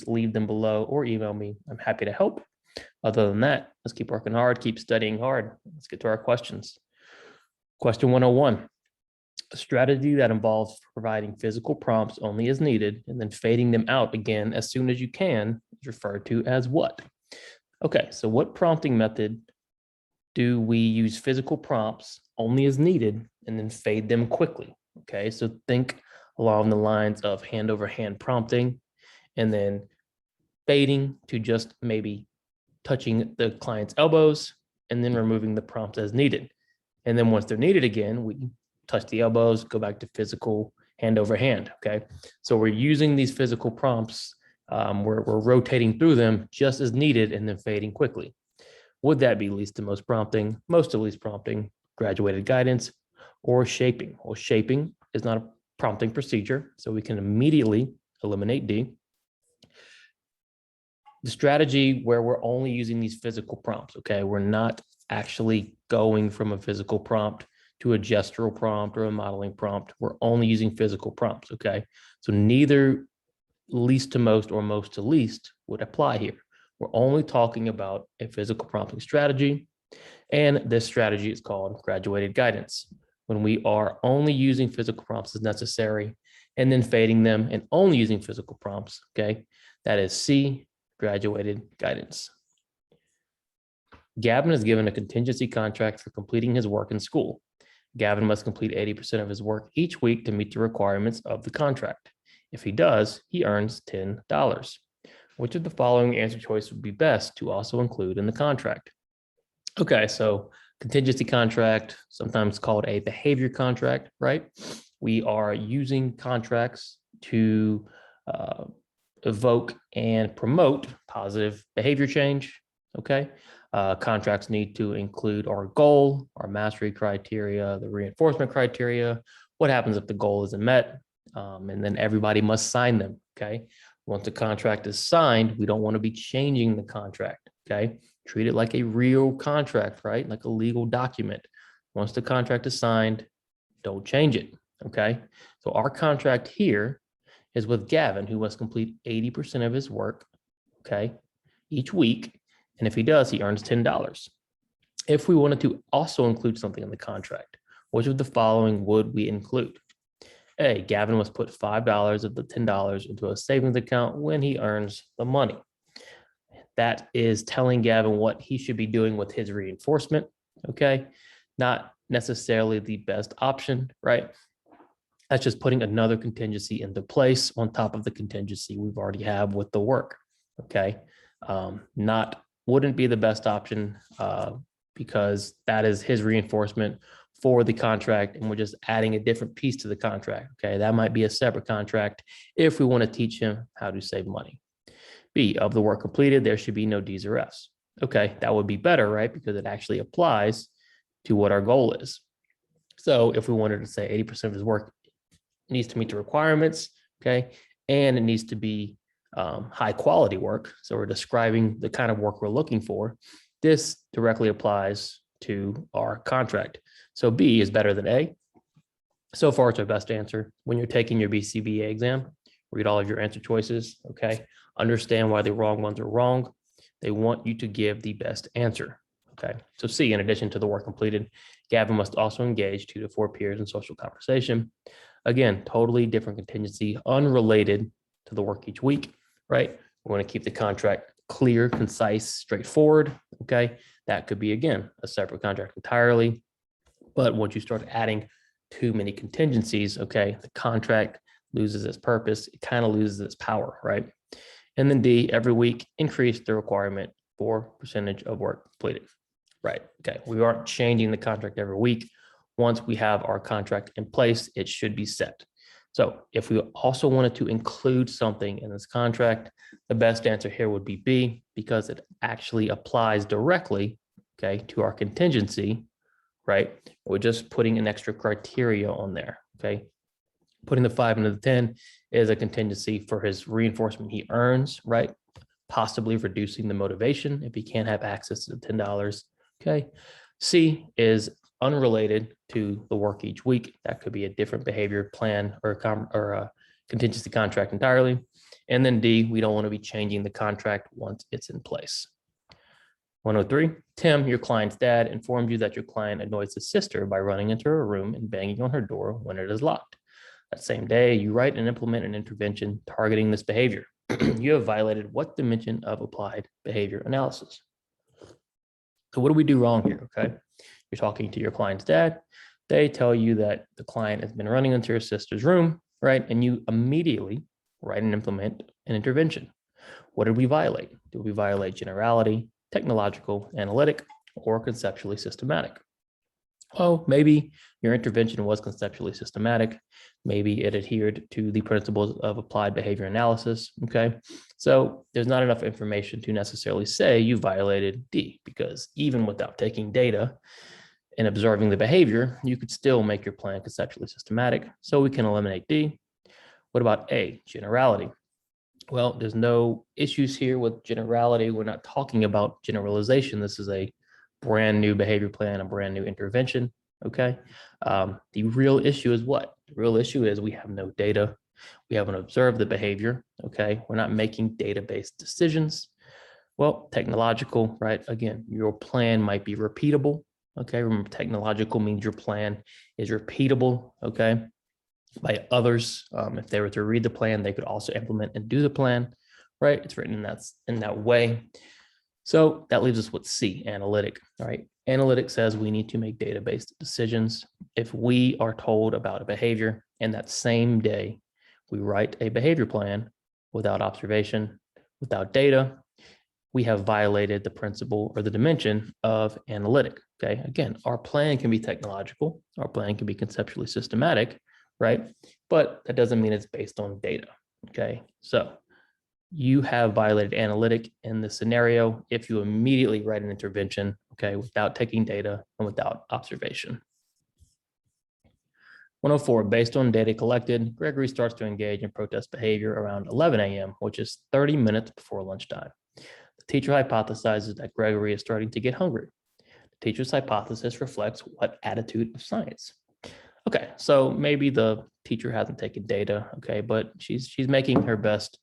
leave them below or email me. I'm happy to help. Other than that, let's keep working hard, keep studying hard. Let's get to our questions. Question 101. A strategy that involves providing physical prompts only as needed and then fading them out again as soon as you can is referred to as what? Okay, so what prompting method do we use physical prompts only as needed and then fade them quickly? Okay, so think along the lines of hand over hand prompting and then fading to just maybe touching the client's elbows and then removing the prompts as needed. And then once they're needed again, we touch the elbows, go back to physical hand over hand, okay? So we're using these physical prompts, we're rotating through them just as needed and then fading quickly. Would that be least to most prompting, most to least prompting, graduated guidance, or shaping? Well, shaping is not a prompting procedure, so we can immediately eliminate D. The strategy where we're only using these physical prompts, okay? We're not actually going from a physical prompt to a gestural prompt or a modeling prompt. We're only using physical prompts, okay? So neither least to most or most to least would apply here. We're only talking about a physical prompting strategy, and this strategy is called graduated guidance. When we are only using physical prompts as necessary and then fading them and only using physical prompts, okay? That is C, graduated guidance. Gavin is given a contingency contract for completing his work in school. Gavin must complete 80% of his work each week to meet the requirements of the contract. If he does, he earns $10. Which of the following answer choice would be best to also include in the contract? Okay, so contingency contract, sometimes called a behavior contract, right? We are using contracts to evoke and promote positive behavior change, okay? Contracts need to include our goal, our mastery criteria, the reinforcement criteria, what happens if the goal isn't met, and then everybody must sign them, okay? Once the contract is signed, we don't want to be changing the contract, okay? Treat it like a real contract, right? Like a legal document. Once the contract is signed, don't change it, okay? So our contract here is with Gavin, who must complete 80% of his work, okay, each week. And if he does, he earns $10. If we wanted to also include something in the contract, which of the following would we include? A, Gavin must put $5 of the $10 into a savings account when he earns the money. That is telling Gavin what he should be doing with his reinforcement, okay? Not necessarily the best option, right? That's just putting another contingency into place on top of the contingency we've already have with the work, okay? Wouldn't be the best option because that is his reinforcement for the contract, and we're just adding a different piece to the contract, okay? That might be a separate contract if we want to teach him how to save money. B, of the work completed, there should be no D's or F's. Okay, that would be better, right? Because it actually applies to what our goal is. So if we wanted to say 80% of his work needs to meet the requirements, okay, and it needs to be high quality work, so we're describing the kind of work we're looking for, this directly applies to our contract. So B is better than A. So far, it's our best answer. When you're taking your BCBA exam, read all of your answer choices, okay? Understand why the wrong ones are wrong. They want you to give the best answer, okay? So C, in addition to the work completed, Gavin must also engage 2 to 4 peers in social conversation. Again, totally different contingency, unrelated to the work each week, right? We want to keep the contract clear, concise, straightforward, okay? That could be, again, a separate contract entirely. But once you start adding too many contingencies, okay, the contract loses its purpose. It kind of loses its power, right? And then D, every week, increase the requirement for percentage of work completed, right? Okay, we aren't changing the contract every week. Once we have our contract in place, it should be set. So if we also wanted to include something in this contract, the best answer here would be B, because it actually applies directly, okay, to our contingency, right? We're just putting an extra criteria on there, okay? Putting the 5 into the 10 is a contingency for his reinforcement he earns, right? Possibly reducing the motivation if he can't have access to the $10, okay? C is unrelated to the work each week. That could be a different behavior plan or a contingency contract entirely. And then D, we don't want to be changing the contract once it's in place. 103, Tim, your client's dad, informed you that your client annoys his sister by running into her room and banging on her door when it is locked. That same day, you write and implement an intervention targeting this behavior. You have violated what dimension of applied behavior analysis? So what do we do wrong here, okay? You're talking to your client's dad. They tell you that the client has been running into your sister's room, right? And you immediately write and implement an intervention. What did we violate? Did we violate generality, technological, analytic, or conceptually systematic? Oh, maybe your intervention was conceptually systematic. Maybe it adhered to the principles of applied behavior analysis, okay? So there's not enough information to necessarily say you violated D, because even without taking data and observing the behavior, you could still make your plan conceptually systematic. So we can eliminate D. What about A, generality? Well, there's no issues here with generality. We're not talking about generalization. This is a brand new behavior plan, a brand new intervention, okay? The real issue is what? The real issue is we have no data. We haven't observed the behavior, okay? We're not making data-based decisions. Well, technological, right? Again, your plan might be repeatable, okay? Remember, technological means your plan is repeatable, okay? By others. If they were to read the plan, they could also implement and do the plan, right? It's written in that way. So that leaves us with C, analytic, right? Analytic says we need to make data-based decisions. If we are told about a behavior and that same day we write a behavior plan without observation, without data, we have violated the principle or the dimension of analytic, okay? Again, our plan can be technological, our plan can be conceptually systematic, right? But that doesn't mean it's based on data, okay? So you have violated analytic in this scenario if you immediately write an intervention, okay, without taking data and without observation. 104, based on data collected, Gregory starts to engage in protest behavior around 11 a.m., which is 30 minutes before lunchtime. The teacher hypothesizes that Gregory is starting to get hungry. The teacher's hypothesis reflects what attitude of science? Okay, so maybe the teacher hasn't taken data, okay, but she's making her best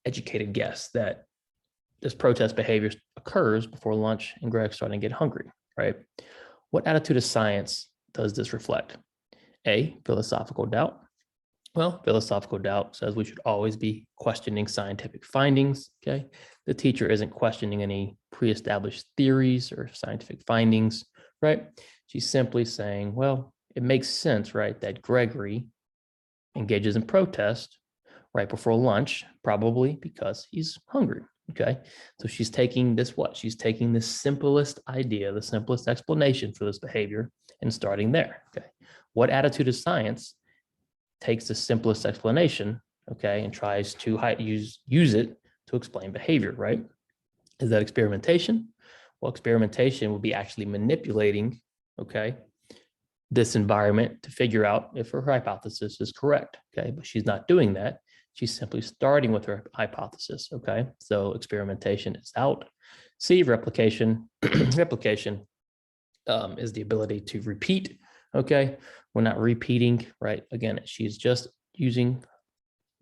educated guess that this protest behavior occurs before lunch and Greg's starting to get hungry, right? What attitude of science does this reflect? A, philosophical doubt. Well, philosophical doubt says we should always be questioning scientific findings, okay? The teacher isn't questioning any pre-established theories or scientific findings, right? She's simply saying, well, it makes sense, right, that Gregory engages in protest right before lunch, probably because he's hungry, okay? So she's taking this what? She's taking the simplest idea, the simplest explanation for this behavior and starting there, okay? What attitude of science takes the simplest explanation, okay, and tries to use it to explain behavior, right? Is that experimentation? Well, experimentation will be actually manipulating, okay, this environment to figure out if her hypothesis is correct, okay? But she's not doing that. She's simply starting with her hypothesis, okay? So experimentation is out. C, replication. Replication is the ability to repeat, okay? We're not repeating, right? Again, she's just using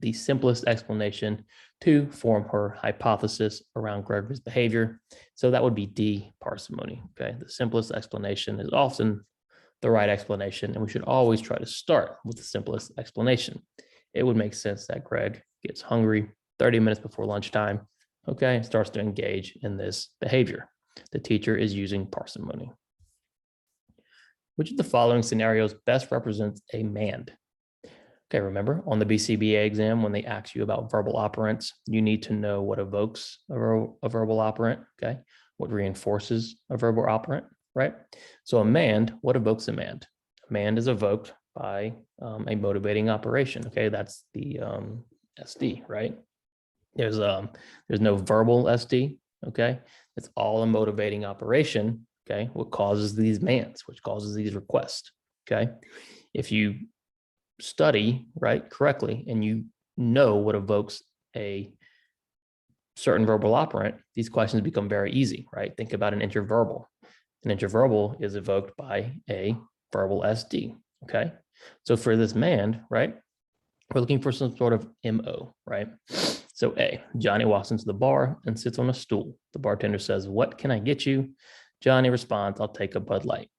the simplest explanation to form her hypothesis around Gregory's behavior. So that would be D, parsimony, okay? The simplest explanation is often the right explanation, and we should always try to start with the simplest explanation. It would make sense that Greg gets hungry 30 minutes before lunchtime, okay, and starts to engage in this behavior. The teacher is using parsimony. Which of the following scenarios best represents a mand? Okay, remember on the BCBA exam, when they ask you about verbal operants, you need to know what evokes a verbal operant, okay? What reinforces a verbal operant, right? So a mand, what evokes a mand? A mand is evoked by a motivating operation, okay? That's the SD, right? There's no verbal SD, okay? It's all a motivating operation, okay? What causes these mands, which causes these requests, okay? If you study, right, correctly, and you know what evokes a certain verbal operant, these questions become very easy, right? Think about an interverbal. An interverbal is evoked by a verbal SD, okay? So for this mand, right, we're looking for some sort of MO, right? So A, Johnny walks into the bar and sits on a stool. The bartender says, "What can I get you?" Johnny responds, "I'll take a Bud Light."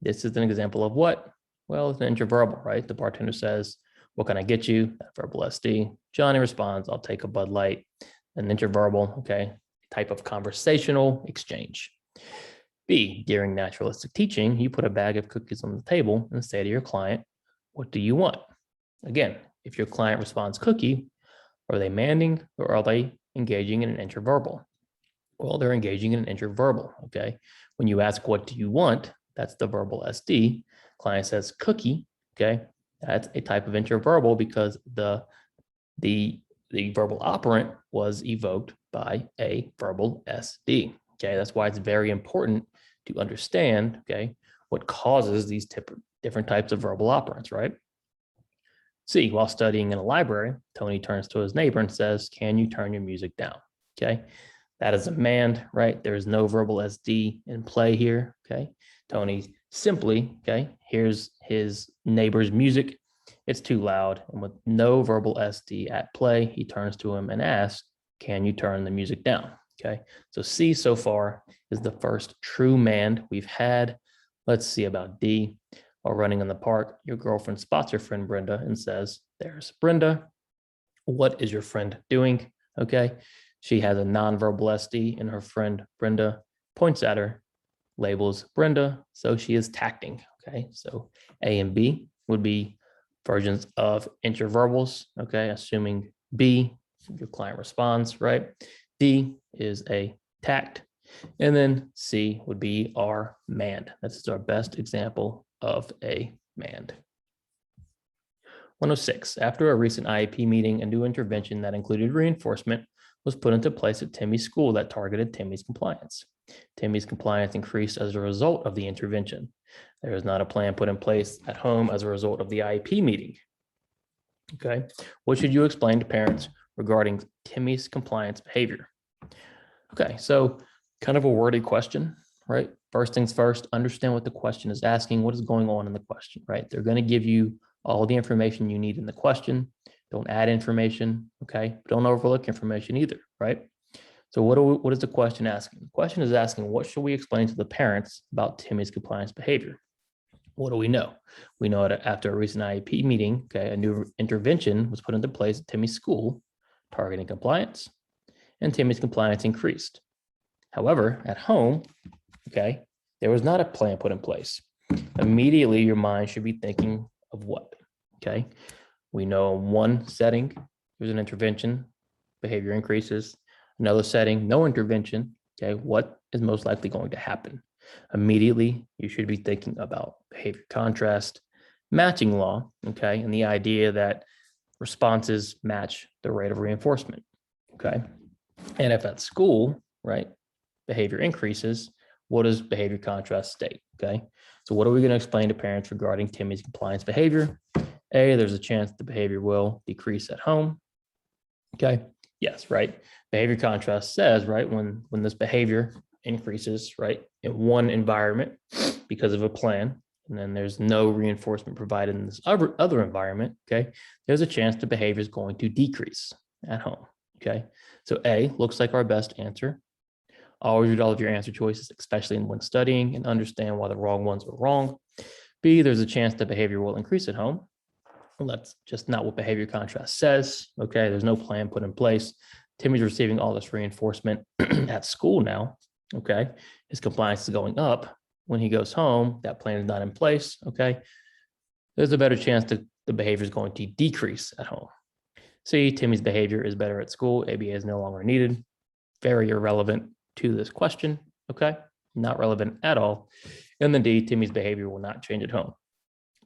This is an example of what? Well, it's an interverbal, right? The bartender says, "What can I get you?" That verbal SD. Johnny responds, "I'll take a Bud Light." An interverbal, okay, type of conversational exchange. B, during naturalistic teaching, you put a bag of cookies on the table and say to your client, "What do you want?" Again, if your client responds cookie, are they manding or are they engaging in an interverbal? Well, they're engaging in an interverbal, okay? When you ask, "What do you want?" That's the verbal SD. Client says cookie, okay? That's a type of interverbal because the verbal operant was evoked by a verbal SD, okay? That's why it's very important to understand, okay, what causes these different types of verbal operants, right? C, while studying in a library, Tony turns to his neighbor and says, "Can you turn your music down?" Okay, that is a mand, right? There is no verbal SD in play here, okay? Tony simply, okay, hears his neighbor's music. It's too loud. And with no verbal SD at play, he turns to him and asks, "Can you turn the music down?" Okay, so C so far is the first true mand we've had. Let's see about D. While running in the park, your girlfriend spots your friend Brenda and says, "There's Brenda. What is your friend doing?" Okay, she has a nonverbal SD and her friend Brenda points at her, labels Brenda, so she is tacting. Okay, so A and B would be versions of interverbals. Okay, assuming B, your client responds, right? D is a tact. And then C would be our mand. That's our best example of a mand. 106, after a recent IEP meeting, a new intervention that included reinforcement was put into place at Timmy's school that targeted Timmy's compliance. Timmy's compliance increased as a result of the intervention. There is not a plan put in place at home as a result of the IEP meeting. Okay, what should you explain to parents regarding Timmy's compliance behavior? Okay, so kind of a wordy question, right? First things first, understand what the question is asking, what is going on in the question, right? They're going to give you all the information you need in the question. Don't add information, okay? Don't overlook information either, right? So what is the question asking? The question is asking, what should we explain to the parents about Timmy's compliance behavior? What do we know? We know that after a recent IEP meeting, okay, a new intervention was put into place at Timmy's school, targeting compliance, and Timmy's compliance increased. However, at home, okay, there was not a plan put in place. Immediately, your mind should be thinking of what? Okay, we know in one setting, there's an intervention, behavior increases. Another setting, no intervention. Okay, what is most likely going to happen? Immediately, you should be thinking about behavior contrast, matching law, okay, and the idea that responses match the rate of reinforcement, okay? And if at school, right, behavior increases, what does behavior contrast state, okay? So what are we going to explain to parents regarding Timmy's compliance behavior? A, there's a chance the behavior will decrease at home, okay? Yes, right? Behavior contrast says, right, when this behavior increases, right, in one environment because of a plan, and then there's no reinforcement provided in this other environment, okay, there's a chance the behavior is going to decrease at home, okay? So A looks like our best answer. Always read all of your answer choices, especially when studying, and understand why the wrong ones are wrong. B, there's a chance the behavior will increase at home. Well, that's just not what behavior contrast says, okay? There's no plan put in place. Timmy's receiving all this reinforcement at school now, okay? His compliance is going up. When he goes home, that plan is not in place, okay? There's a better chance that the behavior is going to decrease at home. C, Timmy's behavior is better at school. ABA is no longer needed. Very irrelevant to this question, okay? Not relevant at all. And then D, Timmy's behavior will not change at home.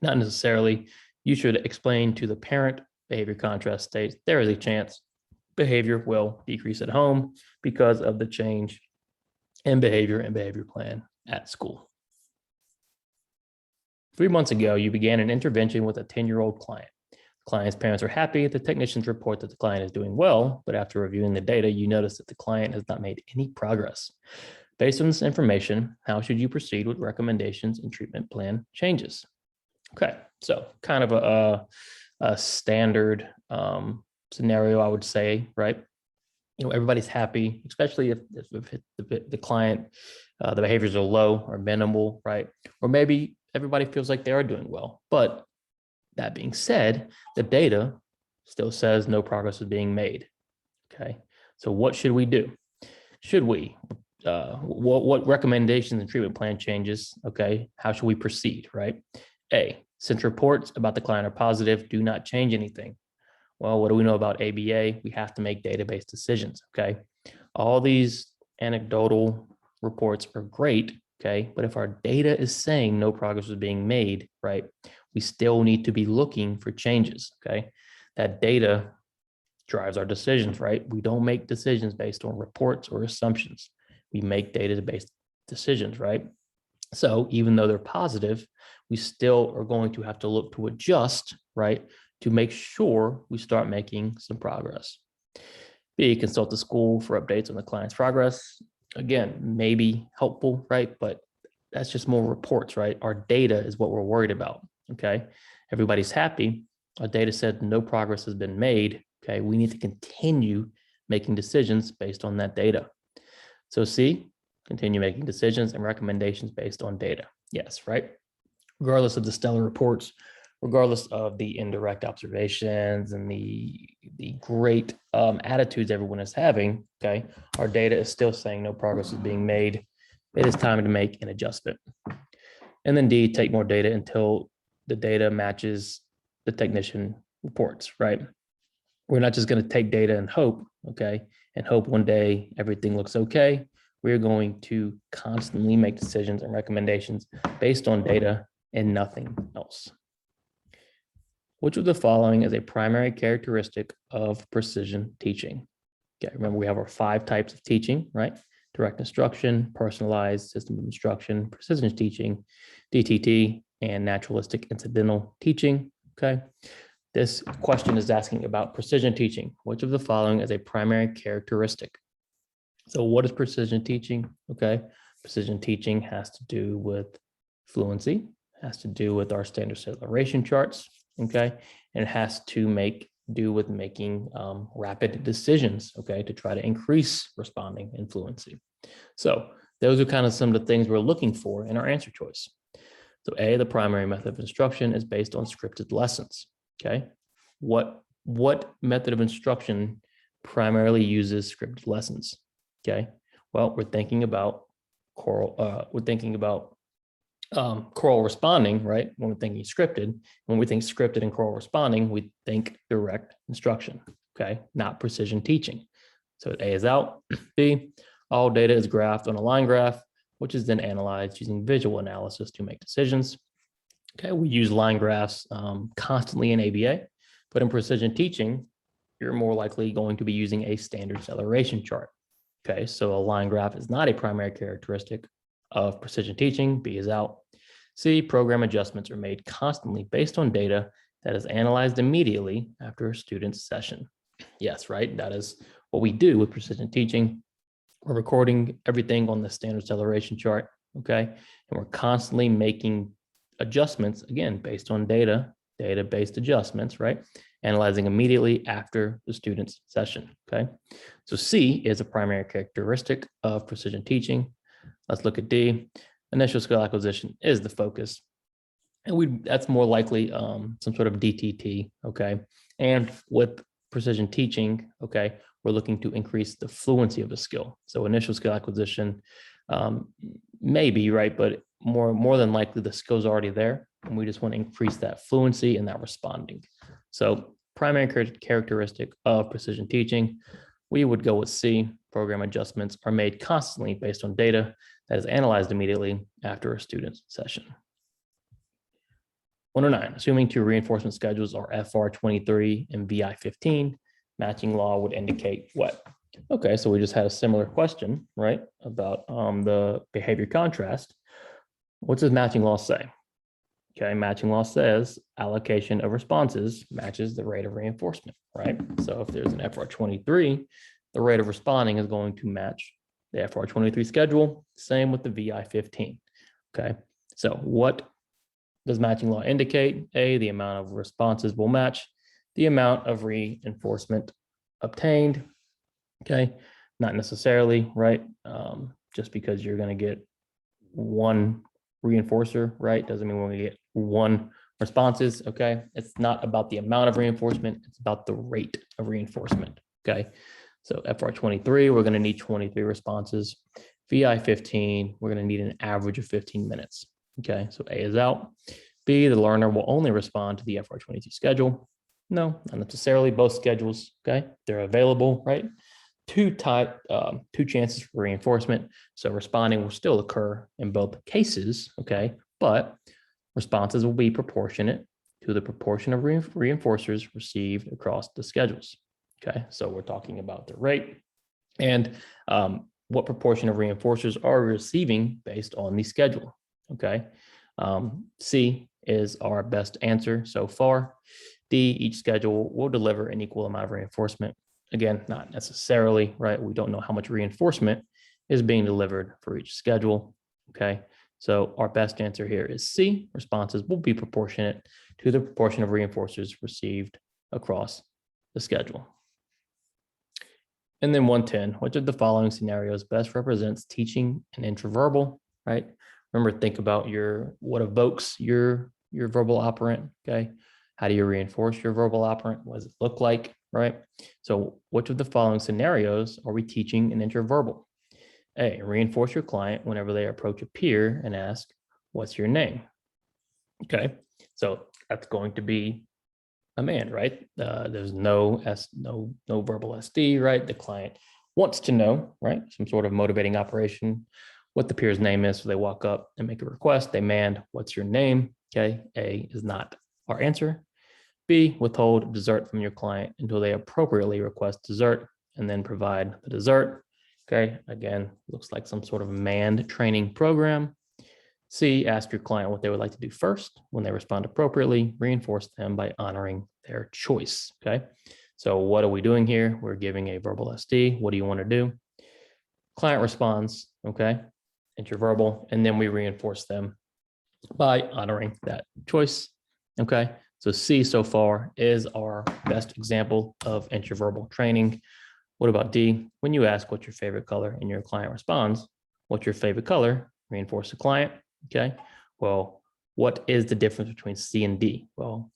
Not necessarily. You should explain to the parent behavior contrast states there is a chance behavior will decrease at home because of the change in behavior and behavior plan at school. 3 months ago, you began an intervention with a 10-year-old client. The client's parents are happy. The technicians report that the client is doing well, but after reviewing the data, you notice that the client has not made any progress. Based on this information, how should you proceed with recommendations and treatment plan changes? Okay, so kind of a standard scenario, I would say, right? everybody's happy, especially if the client, the behaviors are low or minimal, right? Or maybe everybody feels like they are doing well. But that being said, the data still says no progress is being made. Okay. So what should we do? Should we? What recommendations and treatment plan changes? Okay. How should we proceed? Right. A, since reports about the client are positive, do not change anything. Well, what do we know about ABA? We have to make database decisions. Okay. All these anecdotal reports are great. Okay. But if our data is saying no progress is being made, right, we still need to be looking for changes. Okay. That data drives our decisions, right? We don't make decisions based on reports or assumptions. We make data-based decisions, right? So even though they're positive, we still are going to have to look to adjust, right, to make sure we start making some progress. B, consult the school for updates on the client's progress. Again, maybe helpful, right? But that's just more reports, right? Our data is what we're worried about, okay? Everybody's happy. Our data said no progress has been made, okay? We need to continue making decisions based on that data. So C, continue making decisions and recommendations based on data. Yes, right? Regardless of the stellar reports, regardless of the indirect observations and the great attitudes everyone is having, okay, our data is still saying no progress is being made. It is time to make an adjustment. And then D, take more data until the data matches the technician reports, right? We're not just going to take data and hope, okay, and hope one day everything looks okay. We're going to constantly make decisions and recommendations based on data and nothing else. Which of the following is a primary characteristic of precision teaching? Okay, remember we have our 5 types of teaching, right? Direct instruction, personalized system of instruction, precision teaching, DTT, and naturalistic incidental teaching, okay? This question is asking about precision teaching. Which of the following is a primary characteristic? So what is precision teaching? Okay, precision teaching has to do with fluency, has to do with our standard acceleration charts, okay? And it has to do with making rapid decisions, okay, to try to increase responding and fluency. So those are kind of some of the things we're looking for in our answer choice. So A, the primary method of instruction is based on scripted lessons, okay? What method of instruction primarily uses scripted lessons? Okay, well, we're thinking about choral responding, right? When we're thinking scripted, when we think scripted and choral responding, we think direct instruction, okay, not precision teaching. So A is out. B, all data is graphed on a line graph, which is then analyzed using visual analysis to make decisions. Okay, we use line graphs constantly in ABA, but in precision teaching, you're more likely going to be using a standard acceleration chart. Okay, so a line graph is not a primary characteristic of precision teaching. B is out. C, program adjustments are made constantly based on data that is analyzed immediately after a student's session. Yes, right, that is what we do with precision teaching. We're recording everything on the standard acceleration chart, okay? And we're constantly making adjustments, again, based on data-based adjustments, right? Analyzing immediately after the student's session, okay? So C is a primary characteristic of precision teaching. Let's look at D. Initial skill acquisition is the focus. And that's more likely some sort of DTT, okay? And with precision teaching, okay, we're looking to increase the fluency of the skill. So initial skill acquisition may be, right, but more than likely the skill's already there, and we just want to increase that fluency and that responding. So primary characteristic of precision teaching, we would go with C. Program adjustments are made constantly based on data that is analyzed immediately after a student's session. 109, assuming 2 reinforcement schedules are FR 23 and VI 15, matching law would indicate what? Okay, so we just had a similar question, right, about the behavior contrast. What does matching law say? Okay, matching law says allocation of responses matches the rate of reinforcement, right? So if there's an FR 23, the rate of responding is going to match the FR 23 schedule, same with the VI 15, okay? So what does matching law indicate? A, the amount of responses will match the amount of reinforcement obtained. Okay, not necessarily, right? Just because you're going to get one reinforcer, right, doesn't mean we're going to get one responses. Okay, it's not about the amount of reinforcement, it's about the rate of reinforcement. Okay, so FR23, we're going to need 23 responses. VI 15, we're going to need an average of 15 minutes. Okay, so A is out. B, the learner will only respond to the FR22 schedule. No, not necessarily. Both schedules, okay, they're available, right? Two chances for reinforcement. So responding will still occur in both cases, okay, but responses will be proportionate to the proportion of reinforcers received across the schedules. Okay, so we're talking about the rate and what proportion of reinforcers are receiving based on the schedule. Okay, C is our best answer so far. D, each schedule will deliver an equal amount of reinforcement. Again, not necessarily, right? We don't know how much reinforcement is being delivered for each schedule. Okay, so our best answer here is C. Responses will be proportionate to the proportion of reinforcers received across the schedule. And then 110, which of the following scenarios best represents teaching an intraverbal, right? Remember, think about what evokes your verbal operant, okay? How do you reinforce your verbal operant? What does it look like, right? So which of the following scenarios are we teaching an intraverbal? A, reinforce your client whenever they approach a peer and ask, what's your name? Okay, so that's going to be a man, right? There's no verbal SD, right? The client wants to know, right? Some sort of motivating operation, what the peer's name is. So they walk up and make a request. They demand, what's your name? Okay, A is not our answer. B, withhold dessert from your client until they appropriately request dessert and then provide the dessert. Okay, again, looks like some sort of manned training program. C, ask your client what they would like to do first. When they respond appropriately, reinforce them by honoring their choice. Okay, so what are we doing here? We're giving a verbal SD. What do you want to do? Client responds, okay, intraverbal, and then we reinforce them by honoring that choice. Okay, so C so far is our best example of intraverbal training. What about D? When you ask what's your favorite color and your client responds, what's your favorite color? Reinforce the client. Okay, well, what is the difference between C and D? Well,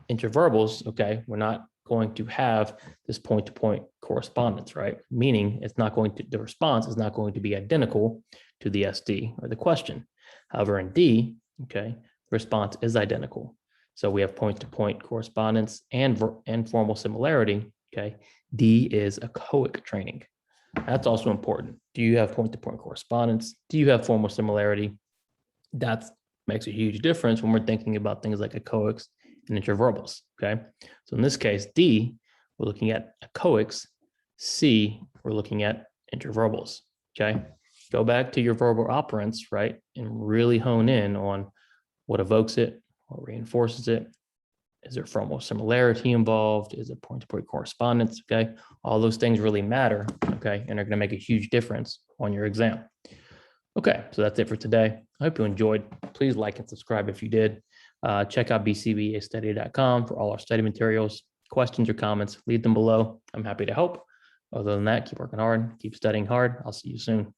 intraverbals, okay, we're not going to have this point-to-point correspondence, right? Meaning it's not going to, the response is not going to be identical to the SD or the question. However, in D, okay, the response is identical. So we have point-to-point correspondence and formal similarity, okay? D is echoic training. That's also important. Do you have point-to-point correspondence? Do you have formal similarity? That makes a huge difference when we're thinking about things like echoics and intraverbals, okay? So in this case, D, we're looking at echoics. C, we're looking at intraverbals, okay? Go back to your verbal operants, right? And really hone in on what evokes it, what reinforces it. Is there formal similarity involved? Is it point-to-point correspondence, okay? All those things really matter, okay? And are gonna make a huge difference on your exam. Okay, so that's it for today. I hope you enjoyed. Please like and subscribe if you did. Check out bcbastudy.com for all our study materials. Questions or comments, leave them below. I'm happy to help. Other than that, keep working hard, keep studying hard. I'll see you soon.